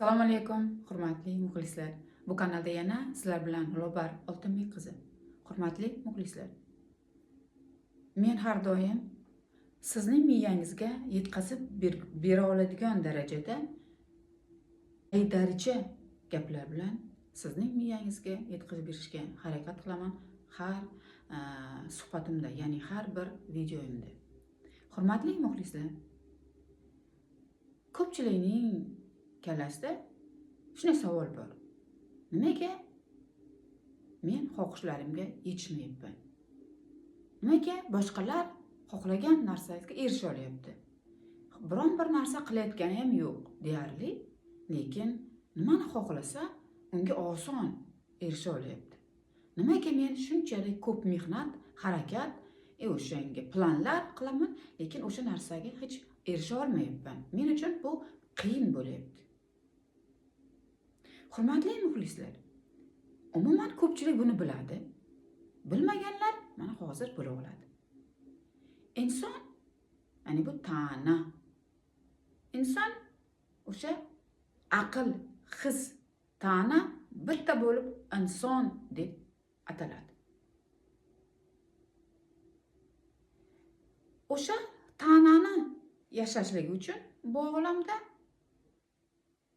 Assalomu alaykum, hurmatli muxlislar. Bu kanalda yana sizlar bilan Lobar Oltinbek qizi. Hurmatli muxlislar, men har doim sizning miyangizga yetkazib bera oladigan darajada haydaricha gaplar bilan sizning miyangizga yetkazib berishga harakat qilaman har suhbatimda, ya'ni har bir videoyimda. Hurmatli muxlislar, ko'pchilikning kallasida shunday savol bor. Nimaga men xohishlarimga yetishmayapman? Nimaga boshqalar xohlagan narsaga erisha olyapti? Biron bir narsa qilayotgani ham yo'q deyarli, lekin nimani xohlasa unga oson erisha olyapti. Nimaga men shunchalik ko'p mehnat, harakat, o'shanga planlar qilaman, lekin o'sha narsaga hech erisha olmayapman? Men uchun bu qiyin bo'lyapti. Hurmatli muxlislar, umuman ko'pchilik buni biladi. Bilmaganlar mana hozir bilib oladi. Inson, ya'ni bu tana. Inson o'sha aql, his, tana bitta bo'lib inson deb ataladi. O'sha tanani yashashligi uchun bu olamda,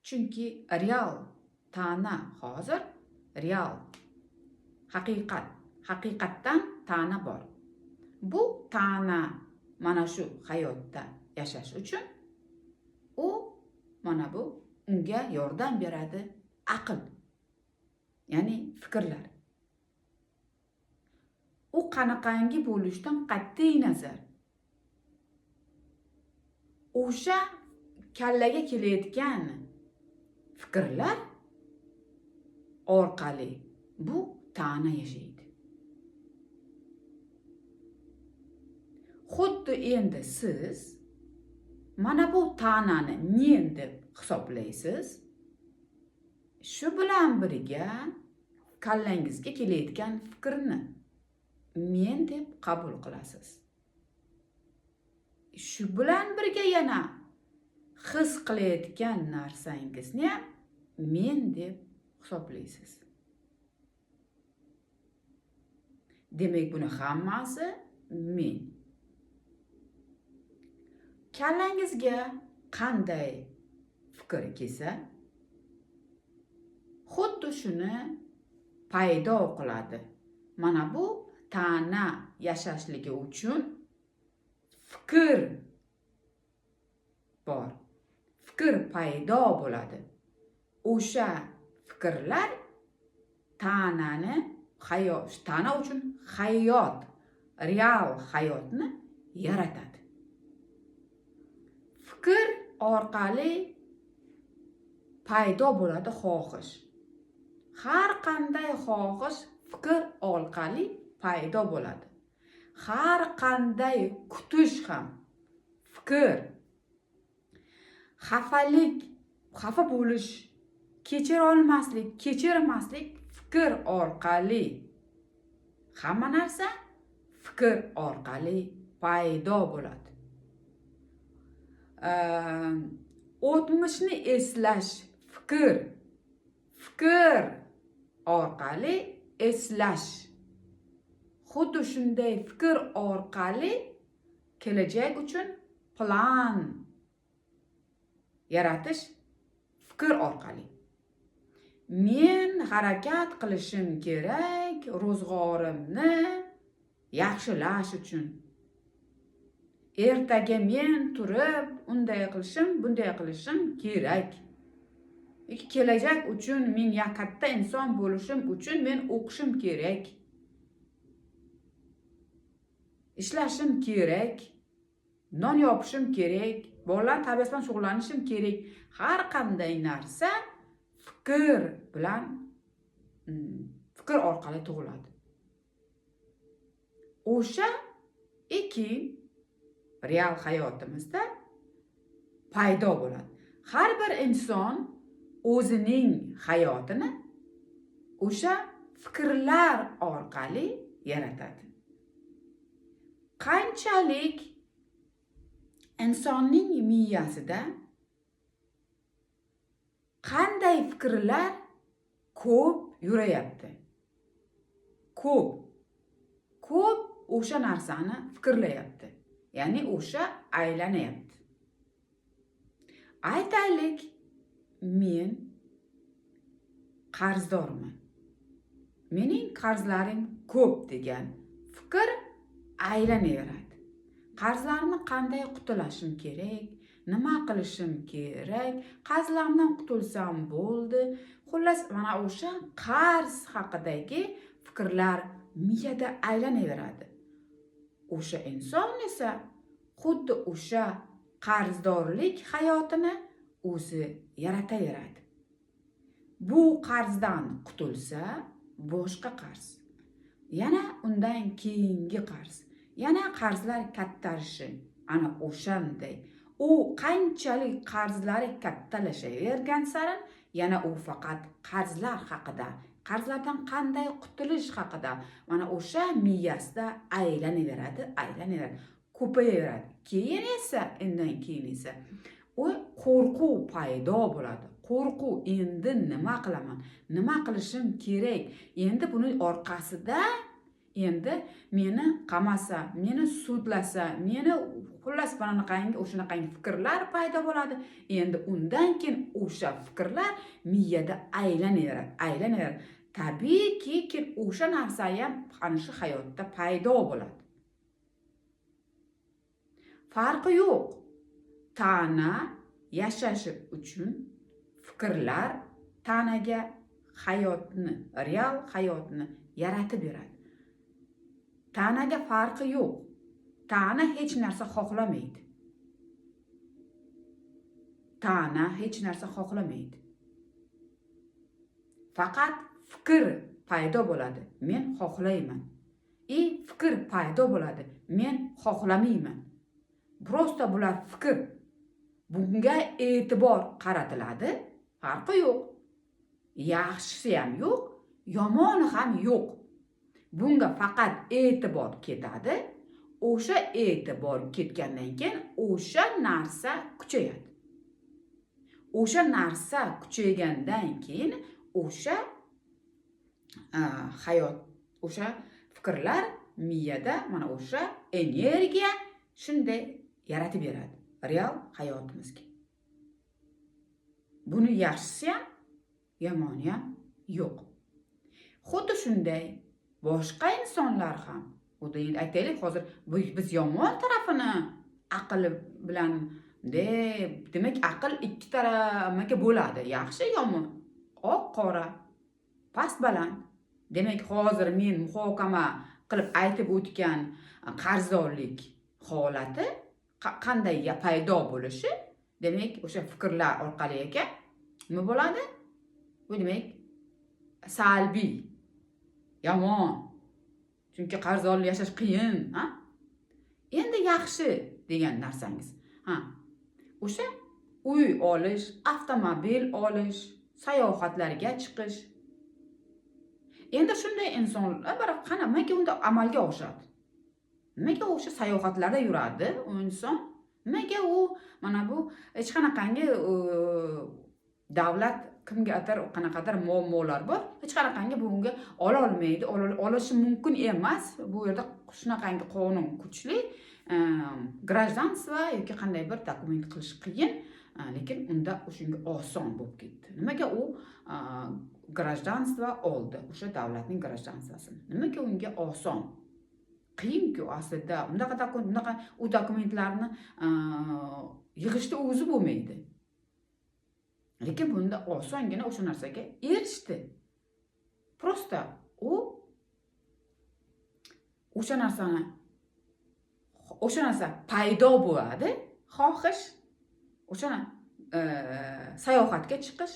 chunki real tana hozir real haqiqatdan tana bor. Bu tana mana shu hayotda yashash uchun unga yordam beradi aql, ya'ni fikrlar. U qanaqangi bo'lishdan qat'iy nazar o'sha kallaga kelayotgan fikrlar orqali bu tana yashaydi. Xuddi endi siz mana bu tanani men deb hisoblaysiz. Shu bilan birga kallangizga kelayotgan fikrni men deb qabul qilasiz. Shu bilan birga yana his qilayotgan narsangizni ham men deb hisoblaysiz. Demak, buni hammasi men. Kallangizga qanday fikr kelsa, xuddi shuni paydo qiladi. Mana bu tana yashashligi uchun fikr bor. Fikr paydo bo'ladi. O'sha fikrlar tana uchun hayot, real hayotni yaratadi. Fikr orqali paydo bo'ladi xohish. Har qanday xohish fikr orqali paydo bo'ladi. Har qanday kutish ham fikr. Xafa bo'lish, kechira olmaslik, kechirmaslik fikr orqali. Hamma narsa fikr orqali paydo bo'ladi. O'tmishni eslash fikr orqali eslash. Xuddi shunday fikr orqali kelajak uchun plan yaratish fikr orqali. Men harakat qilishim kerak ro'zg'orimni yaxshilash uchun. Ertaga men turib unday qilishim, bunday qilishim kerak. Kelajak uchun men katta inson bo'lishim uchun men o'qishim kerak. Ishlashim kerak. Non yopishim kerak. Bolalar tarbiyasi bilan shug'ullanishim kerak. Har qanday narsa fikr orqali tug'iladi. O'sha real hayotimizda paydo bo'ladi. Har bir inson o'zining hayotini o'sha fikrlar orqali yaratadi. Qanchalik insonning miyasida qanday fikrlar ko'p yurayapti. Ko'p o'sha narsani fikrlayapti. Ya'ni o'sha aylanyapti. Aytaylik, men qarzdorman. Mening qarzlarim ko'p degan fikr aylanaveradi. Qarzlarni qanday qutulashim kerak? Nima qilishim kerak? Qarzlardan qutulsam bo'ldi. Xullas, mana o'sha qarz haqidagi fikrlar miyada aylanaveradi. O'sha inson esa xuddi o'sha qarzdorlik hayotini o'zi yarataveradi. Bu qarzdan qutulsa, boshqa qarz, yana undan keyingi qarz, yana qarzlar kattarishi, ana o'shanday. U qanchalik qarzlari kattalashavergan sarin, yana u faqat qarzlar haqida, qarzlardan qanday qutulish haqida mana o'sha miyasida aylanaveradi, ko'payaveradi. Undan keyin esa u qo'rquv paydo bo'ladi. Qo'rquv, endi nima qilaman? Nima qilishim kerak? Endi buni orqasida endi meni qamasa, meni sudlasa, meni xullas o'shanaqangi fikrlar paydo bo'ladi. Endi undan keyin o'sha fikrlar miyada aylanaveradi. Tabiiyki, o'sha narsa ham ana shu hayotda paydo bo'ladi. Farqi yo'q. Tana yashashi uchun fikrlar tanaga hayotni, real hayotni yaratib beradi. Tanaga farqi yo'q. Tana hech narsa xohlamaydi. Faqat fikr paydo bo'ladi. Men xohlayman. Fikr paydo bo'ladi. Men xohlamayman. Prosta bular fikr. Bunga e'tibor qaratiladi. Farqi yo'q. Yaxshisi ham yo'q, yomoni ham yo'q. Bunga faqat e'tibor ketadi. O'sha e'tibor ketgandan keyin o'sha narsa kuchayadi. O'sha narsa kuchaygandan keyin o'sha hayot, o'sha fikrlar miyada mana o'sha energiya shunday yaratib beradi real hayotimizga. Buni yaxshisi ham, yomoni ham yo'q. Xuddi shunday boshqa insonlar ham, aytaylik hozir biz yomon tarafini aql bilan demak aql ikki tarafga bo'ladi. Yaxshi, yomon, oq, qora, past, baland. Demak hozir men muhokama qilib aytib o'tgan qarzdorlik holati qanday paydo bo'lishi, demak o'sha fikrlar orqali ekan, nima bo'ladi? Bu demak salbiy, yomon. Chunki qarzdorlik yashash qiyin, Endi yaxshi degan narsangiz, o'sha uy olish, avtomobil olish, sayohatlarga chiqish. Endi shunday insonlar nimaga unda amalga oshadi? Nimaga o'sha sayohatlarda yuradi u inson? Nimaga u mana bu hech qanaqangi davlat kimgadir qanaqadir muammolar bor, hech qanaqangi bunga ola olmaydi, olishi mumkin emas. Bu yerda shunaqangi qonun kuchli, grajdanstvo yoki qanday bir dokument qilish qiyin, lekin unda o'shunga oson bo'lib ketdi. Nimaga u grajdanstvo oldi, o'sha davlatning grajdanstvosini? Nimaga unga oson? Qiyin-ku aslida. Bunaqa u dokumentlarni yig'ishda o'zi bo'lmaydi. Lekin bunda osongina o'sha narsaga erishdi. Prosta u o'sha narsa paydo bo'ladi, xohish, o'sha sayohatga chiqish,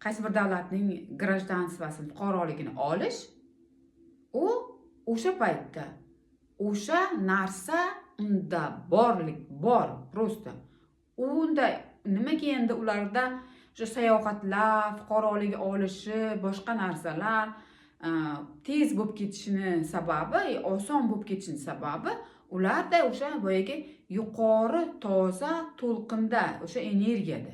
qaysi bir davlatning grajdanstvosini, fuqaroligini olish, u o'sha paytda o'sha narsa unda bor, prosta. Unda nimaga endi ularda o'sha sayohatlar, fuqarolik olishi, boshqa narsalar tez bo'lib ketishini sababi, oson bo'lib ketishini sababi ularda o'sha boyagi yuqori toza to'lqinda, o'sha energiyada.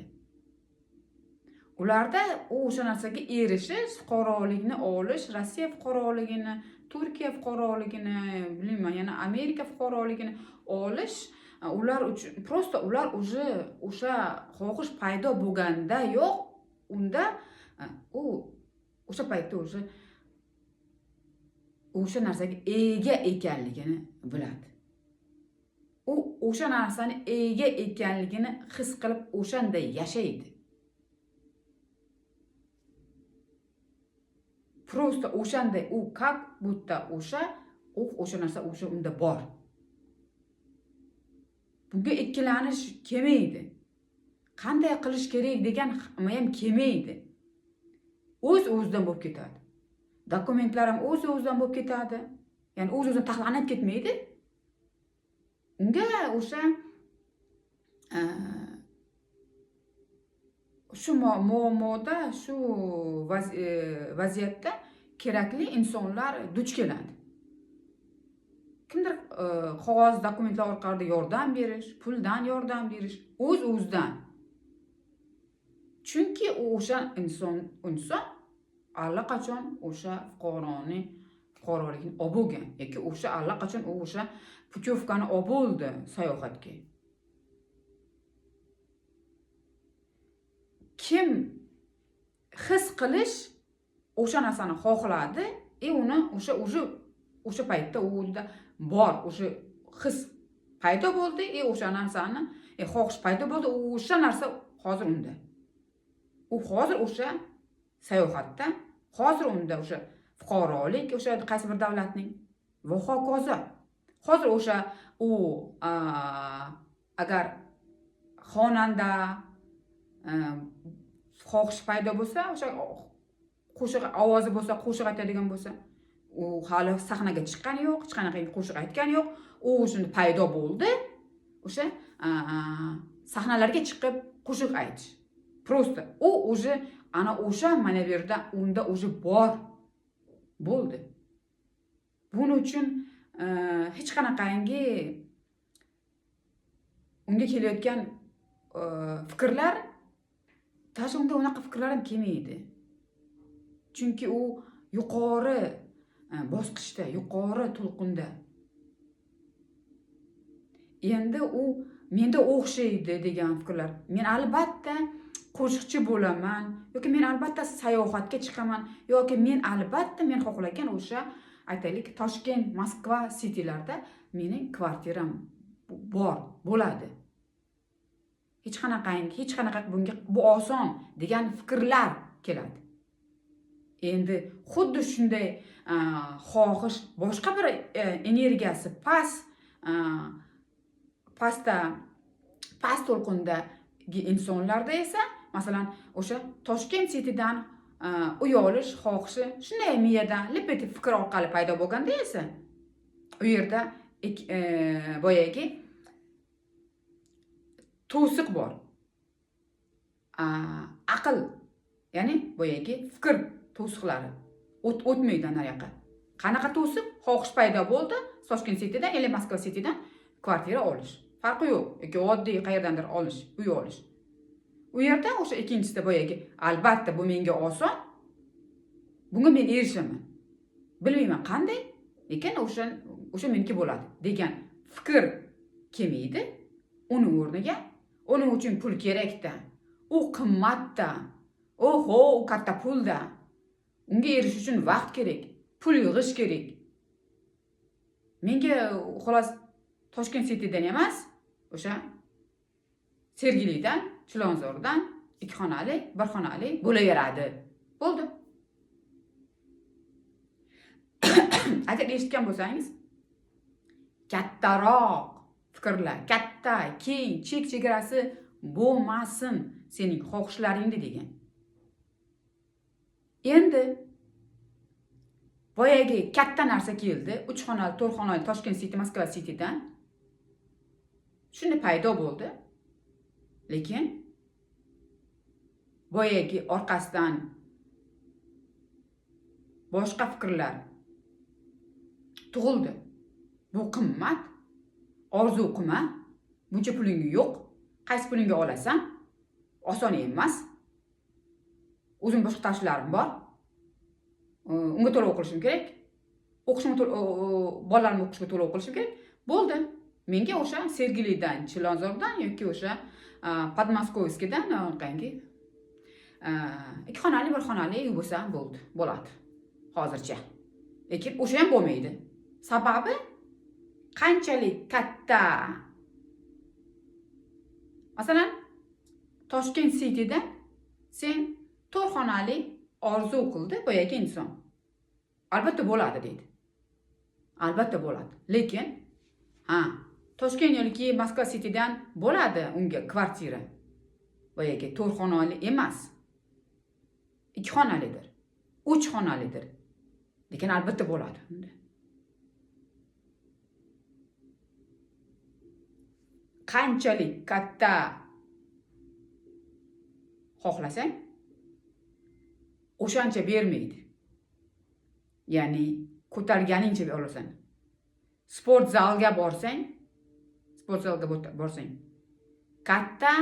ularda o'sha narsaga erishish, fuqarolikni olish, Rossiya fuqaroligini, Turkiya fuqaroligini, bilmayman, yana Amerika fuqaroligini olish, ular uchun prosta ular o'sha xohish paydo bo'lganda yo'q, unda u o'sha paytda o'sha narsaga ega ekanligini biladi. U o'sha narsani ega ekanligini his qilib o'shanday yashaydi. Prosta o'shanday u как будто o'sha narsa unda bor. Bunga ikkilanish kelmaydi. Qanday qilish kerak degan ham kelmaydi. O'z-o'zidan bo'lib ketadi. Dokumentlar ham o'z-o'zidan bo'lib ketadi. Ya'ni o'z-o'zidan taxlanib ketmaydi. Unga o'sha shu muammoda, shu vaziyatda kerakli insonlar duch keladi. Kimdir qog'oz dokumentlar orqali yordam berish, puldan yordam berish, o'z-o'zidan. Chunki o'sha inson allaqachon o'sha fuqarolikni olib bo'lgan yoki o'sha allaqachon o'sha putyovkani olib bo'ldi sayohatga. Kim his qilish o'sha narsani xohladi, uni o'sha paytda unda bor, o'sha his paydo bo'ldi, o'sha narsani xohish paydo bo'ldi, o'sha narsa hozir unda. U hozir o'sha sayohatda, hozir unda o'sha fuqarolik, o'sha qaysi bir davlatning va hokazo. Hozir o'sha agar xonanda xohish paydo bo'lsa, o'sha qo'shiq ovozi bo'lsa, qo'shiq aytadigan bo'lsa, u hali sahnaga chiqqani yo'q, hech qanaqa qo'shiq aytgani yo'q. U shunda paydo bo'ldi. O'sha sahnalarga chiqib qo'shiq aytish. Prosta u ana o'sha mana bu yerda unda bor bo'ldi. Buning uchun hech qanaqangi unga kelayotgan fikrlar unda unaqa fikrlar ham kelmaydi. Chunki u yuqori bosqichda, yuqori to'lqinda. Endi u menda o'xshaydi degan fikrlar. Men albatta qo'shiqchi bo'laman yoki men albatta sayohatga chiqaman yoki men albatta men xohlagan o'sha aytaylik Toshkent, Moskva citylarda mening kvartiram bor bo'ladi. Hech qanaqa bunga bu oson degan fikrlar keladi. Endi xuddi shunday xohish boshqa bir energiyasi past to'lqindagi insonlarda esa, masalan, o'sha Toshkent citydan uy olish xohishi shunday miyadan lip etib fikr orqali paydo bo'lganda esa, u yerda boyagi to'siq bor. Aql, ya'ni boyagi fikr to'siqlari o'tmaydi nariyoqqa. Qanaqa to'siq? Xohish paydo bo'ldi, Toshkent citydan yoki Moskva citydan kvartira olish. Farqi yo'q. Yoki oddiy qayerdandir olish, uy olish. U yerda o'sha ikkinchisida boyagi albatta bu menga oson. Bunga men erishaman. Bilmayman qanday, lekin o'sha meniki bo'ladi degan fikr kelmaydi. Uning o'rniga uning uchun pul kerakda. U qimmatda. Oho, u katta pulda. Unga erishish uchun vaqt kerak, pul yig'ish kerak. Menga xolos Toshkent citydan emas, o'sha Sergelidan, Chilonzordan 2 xonali, 1 xonali bo'laveradi. Bo'ldi. Agar eshitgan bo'lsangiz, kattaroq fikrlar, katta, keng, chek-chegarasi bo'lmasin sening xohishlaringni degan. Endi boyagi katta narsa keldi, 3 xonali, 4 xonali Toshkent city, Moskva citydan. Shunday paydo bo'ldi. Lekin boyagi orqasidan boshqa fikrlar tug'ildi. Bu qimmat, orzu qilma, buncha puling yo'q, qaysi pulingga olasan? Oson emas. O'zim boshqa tashlarim bor. Unga to'lov qilishim kerak. O'qishimni bolalarimni o'qishga to'lov qilishim kerak. Bo'ldi. Menga o'sha Sergelidan, Chilonzordan yoki o'sha Podmoskovskiydan qangi 2 xonali, 1 xonali uy bo'lsa bo'ladi. Hozircha. Lekin o'sha ham bo'lmaydi. Sababi qanchalik katta. Masalan, Toshkent Cityda sen 4 xonali orzu qildi boyagi inson. Albatta bo'ladi deydi. Albatta bo'ladi. Lekin Toshkent yoki Moskva Citydan bo'ladi unga kvartira. Boyagi 4 xonali emas. 2 xonalidir. 3 xonalidir. Lekin albatta bo'ladi unda. Qanchalik katta xohlasang, o'shancha bermaydi. Ya'ni ko'targaningcha olasan. Sport zalga borsang, katta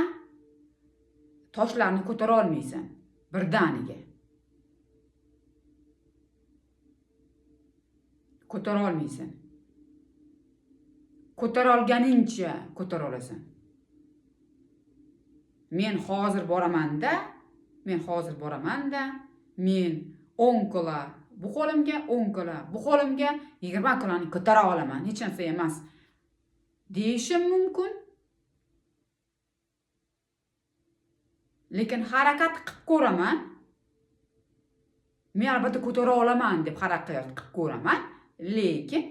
toshlarni ko'tara olmaysan birdaniga. Ko'tara olmaysan. Ko'tara olganingcha ko'tara olasan. Men hozir boramanda, men 10 kilo bu qo'limga, 10 kilo bu qo'limga 20 kiloni ko'tara olaman, hech narsa emas deyishim mumkin. Lekin harakat qilib ko'raman. Men albatta ko'tara olaman deb harakat qilib ko'raman, lekin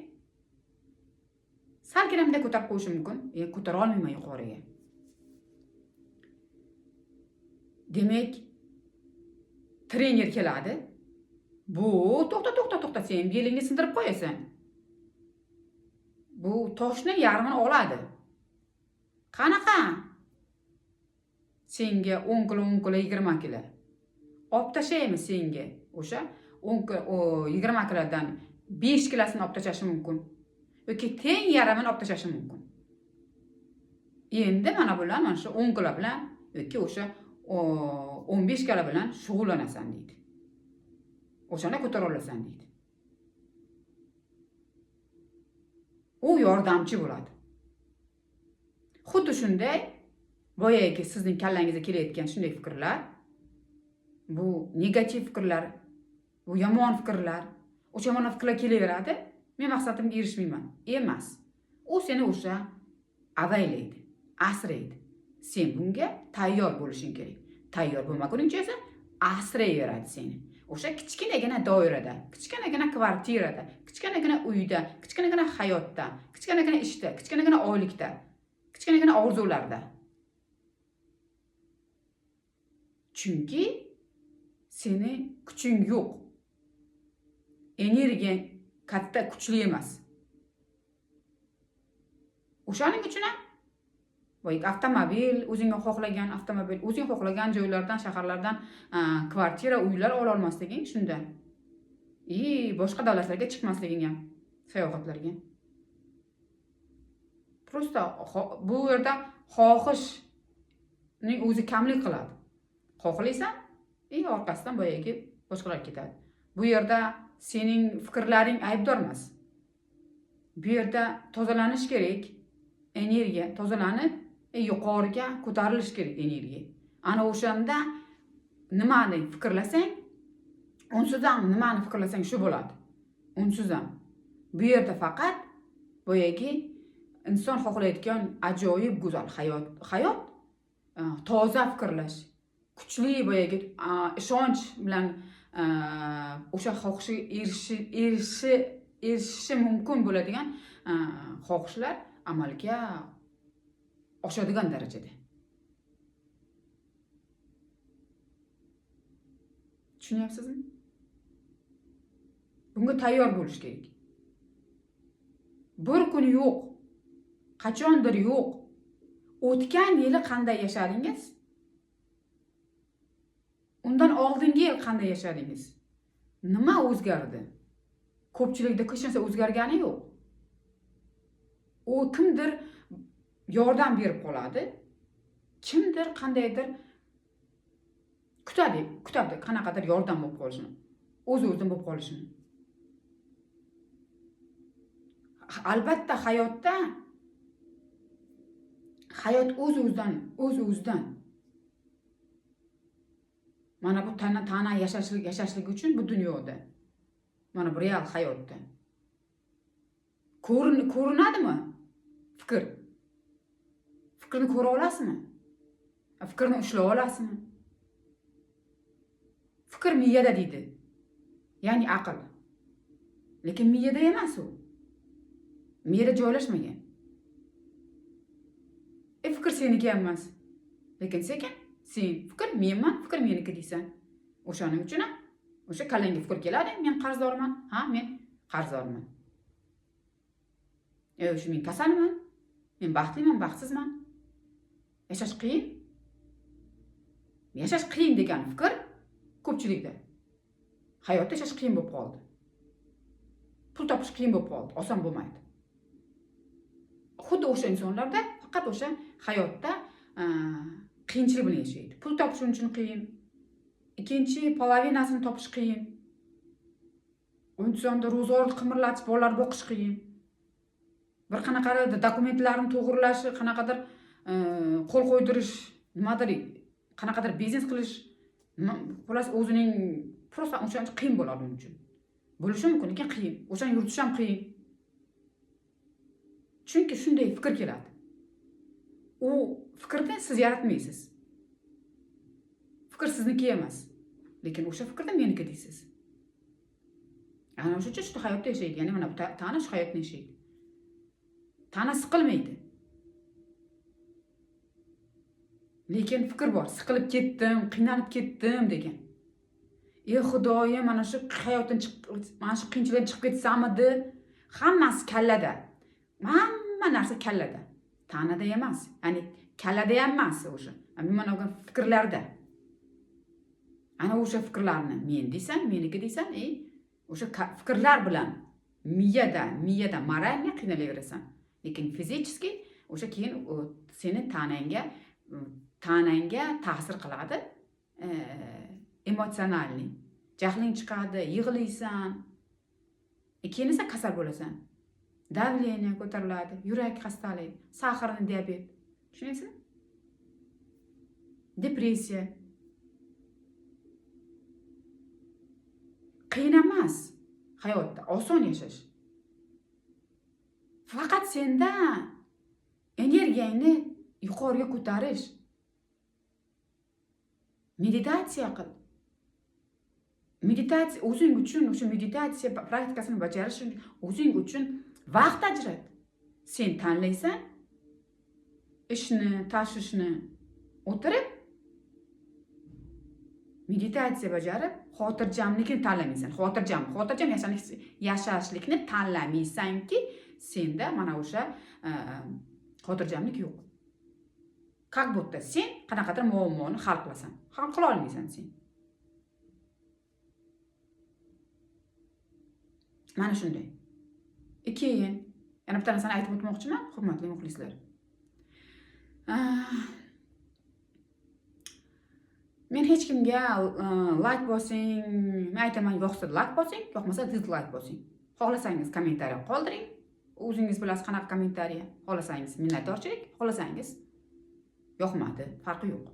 salginamda ko'tarib qo'yishim mumkin, ko'tara olmayman yuqoriga. Demak, trener keladi. Bu to'xta, sen belingni sindirib qo'yasan. Bu toshni yarmini oladi. Qanaqa? Senga 10 kilo, 20 kilo. Olib tashlaymiz senga. O'sha 20 kilodan 5 kilosini olib tashlashi mumkin. Yoki teng yarmini olib tashlashi mumkin. Endi mana bular mana shu 10 kilo bilan yoki o'sha 15 kilo bilan shug'ullanasan deydi. O'shani ko'tara olasan deydi. U yordamchi bo'ladi. Xuddi shunday boyagi sizning kallangizga kelayotgan shunday fikrlar, bu negativ fikrlar, bu yomon fikrlar, o'sha yomon fikrlar kelaveradi. Men maqsadimga erishmayman. Emas. U seni o'sha avaylaydi, asraydi. Sen bunga tayyor bo'lishing kerak. Tayyor bo'lmaguningcha esa asrayveradi seni. O'sha kichkinagina doirada, kichkinagina kvartirada, kichkinagina uyda, kichkinagina hayotda, kichkinagina ishda, kichkinagina oylikda, kichkinagina orzularda. Chunki seni kuching yo'q. Energiyang katta, kuchli emas. O'shaning uchun ham avtomobil, o'zing xohlagan avtomobil, o'zing xohlagan joylardan, shaharlardan kvartira, uylar ola olmasliging shundan. Boshqa davlatlarga chiqmasliging ham, sayohatlarga. Prosta bu yerda xohishning o'zi kamlik qiladi. Xohlaysan, orqasidan boyagi boshqalar ketadi. Bu yerda sening fikrlaring aybdor emas. Bu yerda tozalanish kerak. Energiya tozalanib, yuqoriga ko'tarilish kerak energiya. Ana o'shanda nimani fikrlasang, unsiz ham nimani fikrlasang shu bo'ladi. Unsiz ham. Bu yerda faqat boyagi inson xohlayotgan ajoyib go'zal hayot, toza fikrlash, kuchli boyagi ishonch bilan o'sha xohishga erishishi mumkin bo'ladigan xohishlar amalga oshadigan darajada. Tushunyapsizmi? Bunga tayyor bo'lish kerak. Bir kun yo'q, qachondir yo'q. O'tgan yili qanday yashadingiz? Undan oldingi yil qanday yashadingiz? Nima o'zgardi? Ko'pchilikda hech narsa o'zgargani yo'q. U kimdir yordam berib qoladi. Kimdir qandaydir kutadi qanaqadir yordam bo'lib qolishini, o'z-o'zidan bo'lib qolishini. Albatta hayot o'z-o'zidan. Mana bu tana yashashlik uchun bu dunyoda. Mana bu real hayotda. Ko'rinadimi? Fikr. Fikrni ko'ra olasizmi? Fikrni ushlay olasizmi? Fikr miyada deydi. Ya'ni aql. Lekin miyada emas u. Miyada joylashmagan. Fikr seniki emas. Lekin sen fikr menman, fikr meniki deysan. O'shaning uchun o'sha kallangga fikr keladi, men qarzdorman. Men qarzdorman. O'sha men kasalman. Men baxtliman, baxtsizman. Yashash qiyin. Yashash qiyin degan fikr ko'pchilikda. Hayotda yashash qiyin bo'lib qoldi. Pul topish qiyin bo'lib qoldi, oson bo'lmaydi. Xuddi o'sha insonlarda faqat o'sha hayotda qiyinchilik bilan yashaydi. Pul topish uchun qiyin. Ikkinchi polovinasini topish qiyin. Insonda ro'zg'orni qimirlatish, bolalar boqish qiyin. Bir qanaqadir dokumentlarni to'g'rilash, qanaqadir qo'l qo'ydirish, nimadir, qanaqadir biznes qilish, xullas o'zining prosta o'shancha qiyin bo'ladi uning uchun. Bo'lishi mumkin, lekin qiyin. O'shani yuritish ham qiyin. Chunki shunday fikr keladi. U fikrni siz yaratmaysiz. Fikr sizniki emas. Lekin o'sha fikrda meniki deysiz. Ana o'sha uchun shu hayotda yashaydi. Ya'ni mana bu tana shu hayotni yashaydi. Tana siqilmaydi. Lekin fikr bor. Siqilib ketdim, qiynalib ketdim degan. Xudoyim, mana shu hayotdan mana shu qiyinchilikdan chiqib ketsamidi? Hammasi kallada. Hamma narsa kallada. Tanada emas. Ya'ni kallada ham emas o'sha. Mana bu fikrlarda. Ana o'sha fikrlarni men desam, meniki desam, o'sha fikrlar bilan miyada moralni qiynalaversan. Lekin fizически o'sha keyin seni tanangga ta'sir qiladi. Emotsionalni. Jahling chiqadi, yig'laysan. Keyin esa kasal bo'lasan. Davleniya ko'tariladi, yurak xastalik, saharni diabet. Tushunaysizmi? Depressiya. Qiyin emas hayotda, oson yashash. Faqat senda energiyangni yuqoriga ko'tarish. Meditatsiya qil. Meditatsiya o'zing uchun, o'sha meditatsiya praktikasini bajarish uchun o'zing uchun vaqt ajrat. Sen tanlaysan, ishni, tashvishni o'tirib meditatsiya bajarib, xotirjamlikni tanlamaysan. Xotirjam yashashlikni tanlamaysanki, senda mana o'sha xotirjamlik yo'q. Как будто sen qanaqadir muammoni hal qilasan. Hal qila olmaysan sen. Mana shunday. Keyin yana bitta narsani aytib o'tmoqchiman, hurmatli muxlislar. Men hech kimga like bosing, men aytaman, yoqsa like bosing, yoqmasa dislike bosing. Xohlasangiz kommentariy qoldiring. O'zingiz bilasiz qanaqa kommentariy. Xohlasangiz minnatdorchilik, xohlasangiz yoqmadi, farqi yo'q.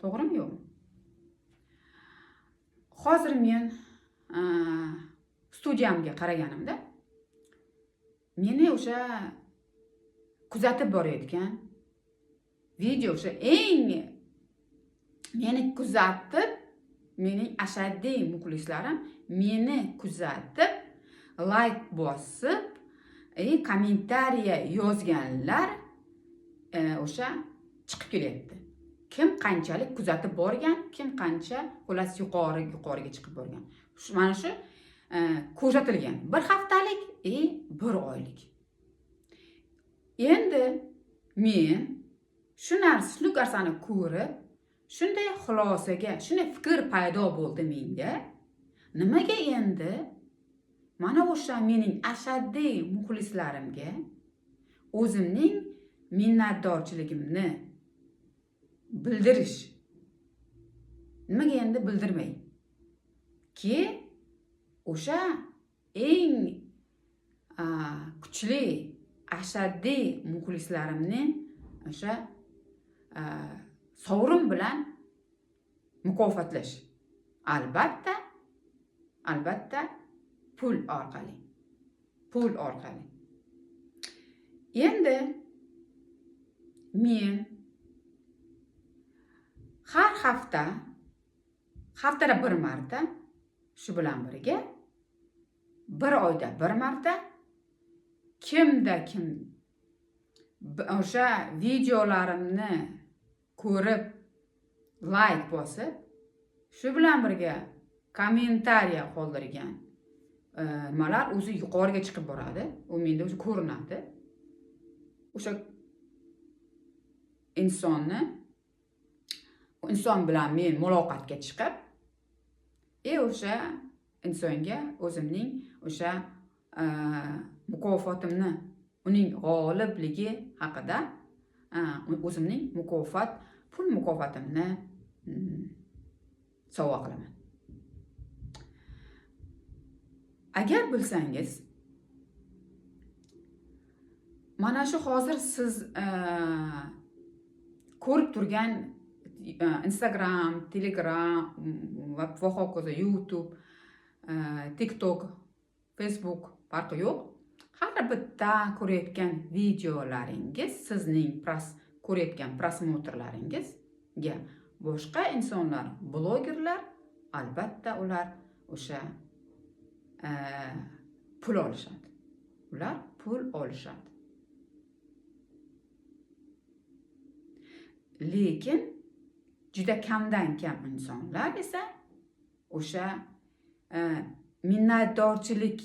To'g'rimi, yo'qmi? Hozir men studiyamga qaraganimda meni o'sha kuzatib borayotgan video o'sha meni kuzatib, mening ashaddiy muxlislarim meni kuzatib, like bosib, kommentariya yozganlar o'sha chiqib kelyapti. Kim qanchalik kuzatib borgan, kim qancha xullas yuqoriga chiqib borgan. Mana shu ko'rsatilgan. Bir haftalik, bir oylik. Endi men shu narsani ko'rib, shunday xulosaga, shunday fikr paydo bo'ldi menga. Nimaga endi mana o'sha mening ashaddiy muxlislarimga o'zimning minnatdorchiligimni bildirish nimaga endi bildirmay ki o'sha eng kuchli ashaddiy muxlislarimni o'sha sovrin bilan mukofotlash. Albatta pul orqali. Endi men har haftada bir marta, shu bilan birga bir oyda bir marta kimda kim o'sha videolarimni ko'rib like bosib, shu bilan birga kommentariya qoldirgan nimalar o'zi yuqoriga chiqib boradi. U menda o'zi ko'rinadi. O'sha inson bilan men muloqotga chiqib, o'sha insonga o'zimning o'sha mukofotimni, uning g'olibligi haqida o'zimning pul mukofotimni sovg'a qilaman. Agar bilsangiz, mana shu hozir siz ko'rib turgan Instagram, Telegram va hokazo, YouTube, TikTok, Facebook farqi yo'q. Har bitta ko'rayotgan videolaringiz, sizning ko'rayotgan prosmotrlaringizga boshqa insonlar, blogerlar, albatta ular o'sha pul olishadi. Lekin juda kamdan kam insonlar esa o'sha minnatdorchilik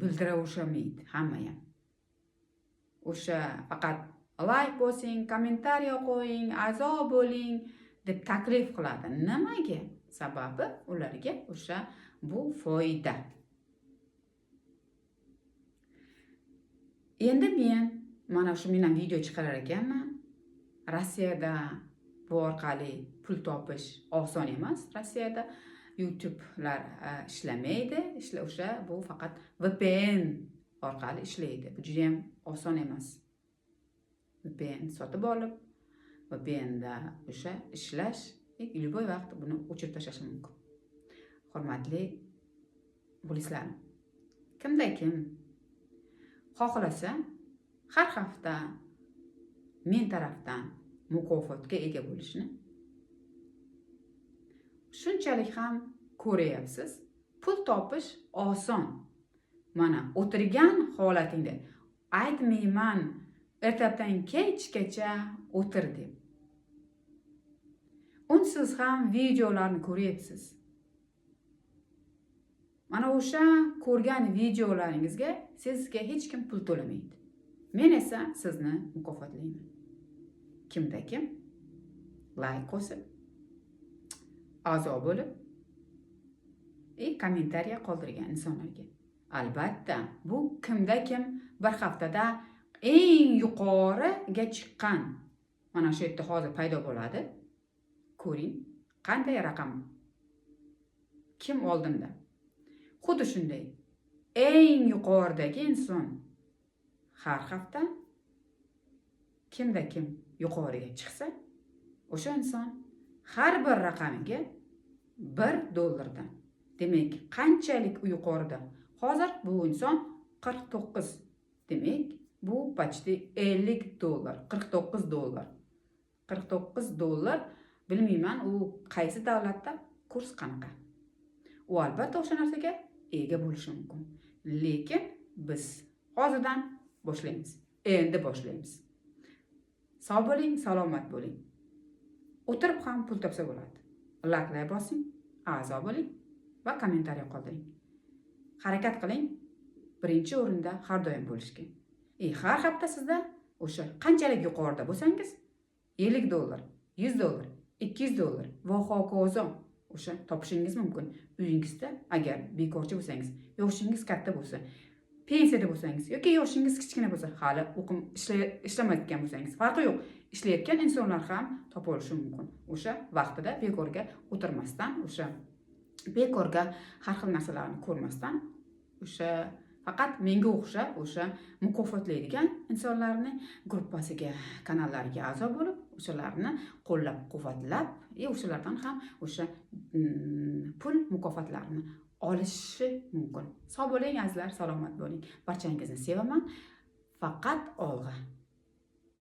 bildira o'shamaydi hammayam. O'sha faqat like bosing, kommentariya qo'ying, a'zo bo'ling deb taklif qiladi. Nimaga? Sababi ularga o'sha bu foyda. Endi men mana shu menam video chiqarar ekanman. Rossiyada bu orqali pul topish oson emas. Rossiyada YouTube'lar ishlamaydi. O'sha bu faqat VPN orqali ishlaydi. Bu juda ham oson emas. VPN sotib olib, VPNda o'sha ishlash, любой vaqt buni o'chirib tashlash mumkin. Hurmatli muxlislar, kimda kim xohlasa har hafta men tarafdan mukofotga ega bo'lishni shunchalik ham ko'rayapsiz. Pul topish oson. Mana o'tirgan holatingda aytmayman ertadan kechgacha o'tir deb. Unsiz ham videolarni ko'ryapsiz. Mana o'sha ko'rgan videolaringizga sizga hech kim pul to'lamaydi. Men esa sizni mukofotlayman. Kimda kim like bosib, a'zo bo'lib, kommentariya qoldirgan insonlarga. Albatta, bu kimda kim bir haftada eng yuqoriga chiqqan. Mana shu yerda hozir paydo bo'ladi. Ko'ring, qanday raqam. Kim oldinda? Xuddi shunday. Eng yuqoridagi inson har hafta kimda kim yuqoriga chiqsa, o'sha inson har bir raqamiga $1. Demak, qanchalik yuqorida? Hozir bu inson 49. Demak, bu почти $50. $49. Bilmayman, u qaysi davlatda kurs qanaqa. U albatta o'sha narsaga ega bo'lishi mumkin. Lekin biz hozirdan boshlaymiz. Endi boshlaymiz. Sog' bo'ling, salomat bo'ling. O'tirib ham pul topsa bo'ladi. Like bosing, a'zo bo'ling va kommentariya qoldiring. Harakat qiling birinchi o'rinda har doim bo'lishga. Har hafta sizda o'sha qanchalik yuqorida bo'lsangiz, $50, $100, $200 va hokazo o'sha topishingiz mumkin. Uyingizda agar bekorchi bo'lsangiz, yoshingiz katta bo'lsa, pensiyada bo'lsangiz yoki yoshingiz kichkina bo'lsa, hali o'qim ishlamayotgan bo'lsangiz, farqi yo'q. Ishlayotgan insonlar ham topib olishi mumkin. O'sha vaqtida bekorga o'tirmasdan, o'sha bekorga har xil narsalarni ko'rmasdan, o'sha faqat menga o'xshab o'sha mukofotlaydigan insonlarni gruppasiga, kanallariga a'zo bo'lib, o'shalarni qo'llab-quvvatlab, o'shalardan ham o'sha pul mukofotlarini olishi mumkin. Sog' bo'ling azizlar, salomat bo'ling. Barchangizni sevaman. Faqat olg'a.